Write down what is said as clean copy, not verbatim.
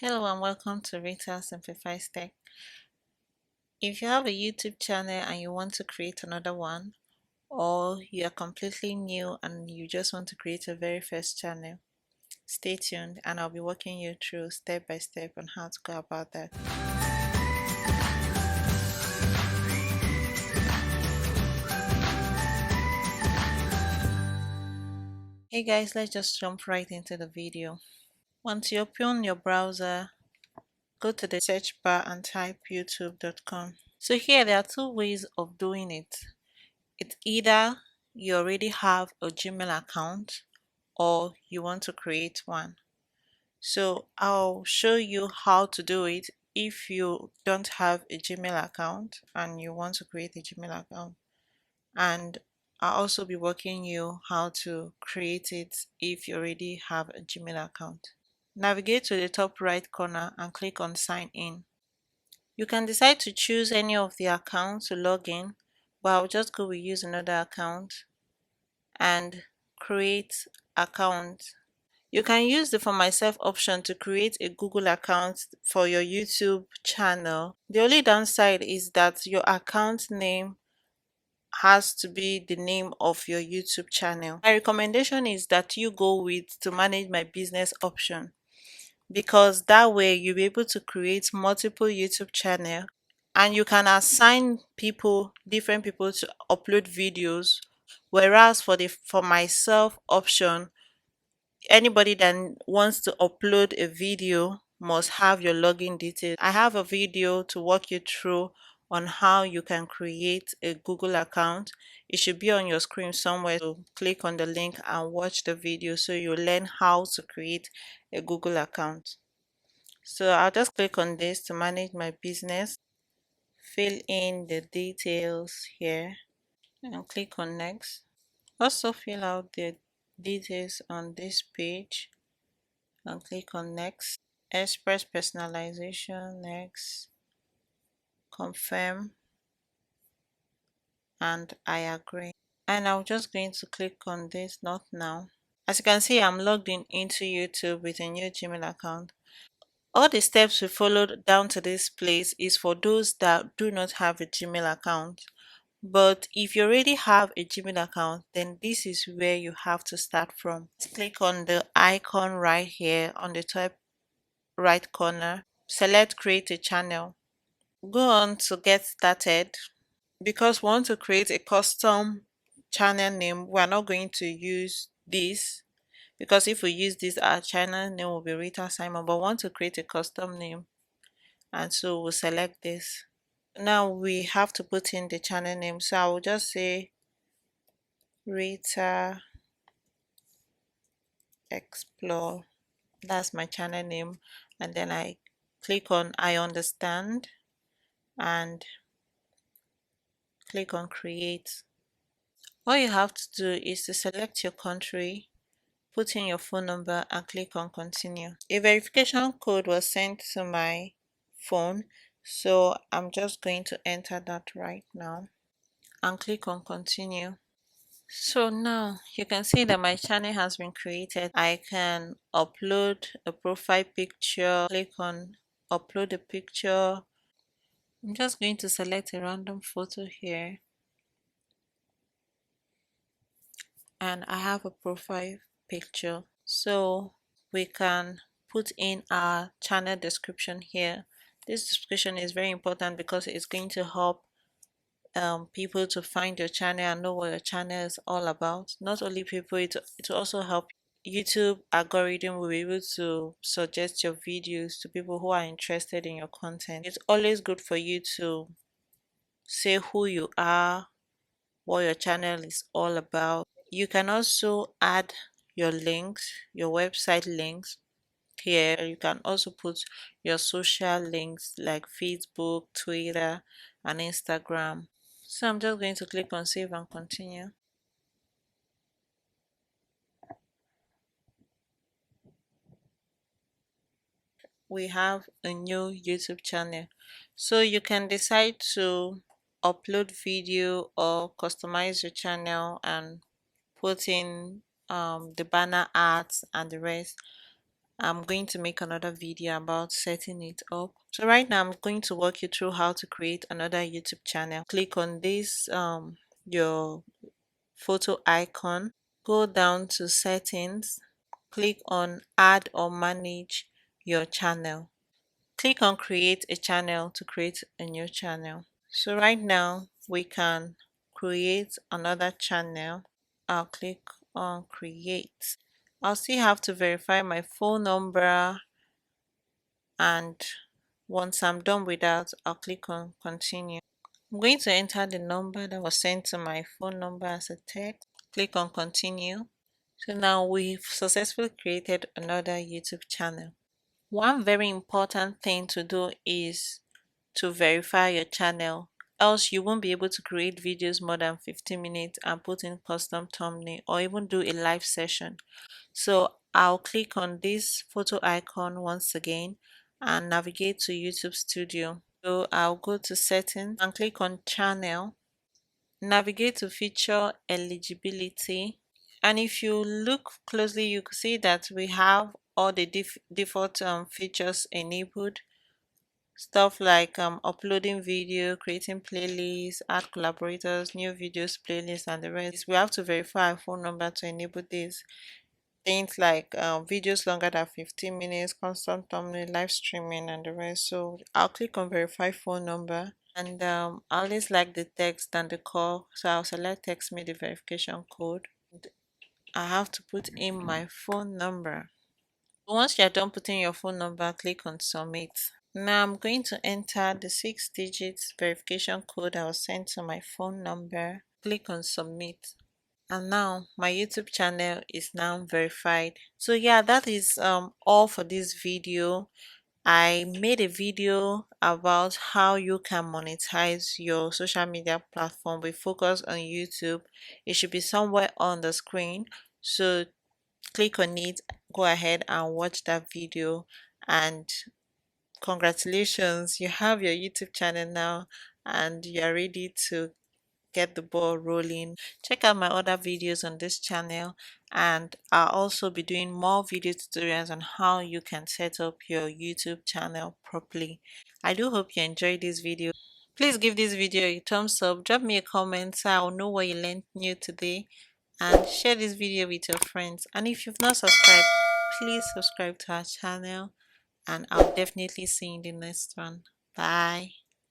Hello and welcome to Rita Simplifies Tech. If you have a YouTube channel and you want to create another one, or you are completely new and you just want to create a very first channel, stay tuned and I'll be walking you through step by step on how to go about that. Hey guys, let's just jump right into the video. Once you open your browser, go to the search bar and type youtube.com. So here there are two ways of doing it. It's either you already have a Gmail account or you want to create one. So I'll show you how to do it if you don't have a Gmail account and you want to create a Gmail account. And I'll also be walking you how to create it if you already have a Gmail account. Navigate to the top right corner and click on sign in. You can decide to choose any of the accounts to log in, but I'll just go with use another account and create account. You can use the for myself option to create a Google account for your YouTube channel. The only downside is that your account name has to be the name of your YouTube channel. My recommendation is that you go with to manage my business option, because that way you'll be able to create multiple YouTube channel and you can assign different people to upload videos. Whereas for myself option, anybody that wants to upload a video must have your login details. I have a video to walk you through on how you can create a Google account. It should be on your screen somewhere, so click on the link and watch the video so you learn how to create a Google account. So I'll just click on this to manage my business, fill in the details here and click on next. Also fill out the details on this page and click on next. Express personalization, next, confirm, and I agree. And I'm just going to click on this not now. As you can see, I'm logged in into YouTube with a new Gmail account. All the steps we followed down to this place is for those that do not have a Gmail account. But if you already have a Gmail account, then this is where you have to start from. Click on the icon right here on the top right corner. Select create a channel. Go on to get started. Because we want to create a custom channel name, we're not going to use this, because if we use this, our channel name will be Rita Simon, but we want to create a custom name, and so we'll select this. Now we have to put in the channel name, so I will just say Rita Explore. That's my channel name, and then I click on I understand and click on create. All you have to do is to select your country, put in your phone number and click on continue. A verification code was sent to my phone, so I'm just going to enter that right now and click on continue. So now you can see that my channel has been created. I can upload a profile picture, click on upload a picture. I'm just going to select a random photo here, and I have a profile picture. So we can put in our channel description here. This description is very important because it's going to help people to find your channel and know what your channel is all about. Not only people, it will also help YouTube algorithm will be able to suggest your videos to people who are interested in your content. It's always good for you to say who you are, what your channel is all about. You can also add your links, your website links here. You can also put your social links like Facebook, Twitter, and Instagram. So I'm just going to click on save and continue. We have a new YouTube channel. So you can decide to upload video or customize your channel and put in the banner ads and the rest. I'm going to make another video about setting it up. So right now I'm going to walk you through how to create another YouTube channel. Click on this your photo icon, go down to settings, click on add or manage your channel. Click on create a channel to create a new channel. So right now we can create another channel. I'll click on create. I'll still have to verify my phone number, and once I'm done with that, I'll click on continue. I'm going to enter the number that was sent to my phone number as a text. Click on continue. So now we've successfully created another YouTube channel. One very important thing to do is to verify your channel, else you won't be able to create videos more than 15 minutes and put in custom thumbnail or even do a live session. So I'll click on this photo icon once again and navigate to YouTube Studio. So I'll go to settings and click on channel, navigate to feature eligibility, and if you look closely you can see that we have all the default features enabled. Stuff like uploading video, creating playlists, add collaborators, new videos, playlists, and the rest. We have to verify our phone number to enable this. Things like videos longer than 15 minutes, constant thumbnail, live streaming, and the rest. So I'll click on verify phone number, and I always like the text and the call. So I'll select text me the verification code. And I have to put in my phone number. Once you're done putting your phone number, click on submit. Now I'm going to enter the 6 digit verification code I was sent to my phone number. Click on submit. And now my YouTube channel is now verified. So yeah, that is all for this video. I made a video about how you can monetize your social media platform with focus on YouTube. It should be somewhere on the screen. So click on it, go ahead and watch that video, and congratulations, you have your YouTube channel now and you're ready to get the ball rolling. Check out my other videos on this channel, and I'll also be doing more video tutorials on how you can set up your YouTube channel properly. I do hope you enjoyed this video. Please give this video a thumbs up, drop me a comment so I'll know what you learned new today, and share this video with your friends. And if you've not subscribed, please subscribe to our channel, and I'll definitely see you in the next one. Bye.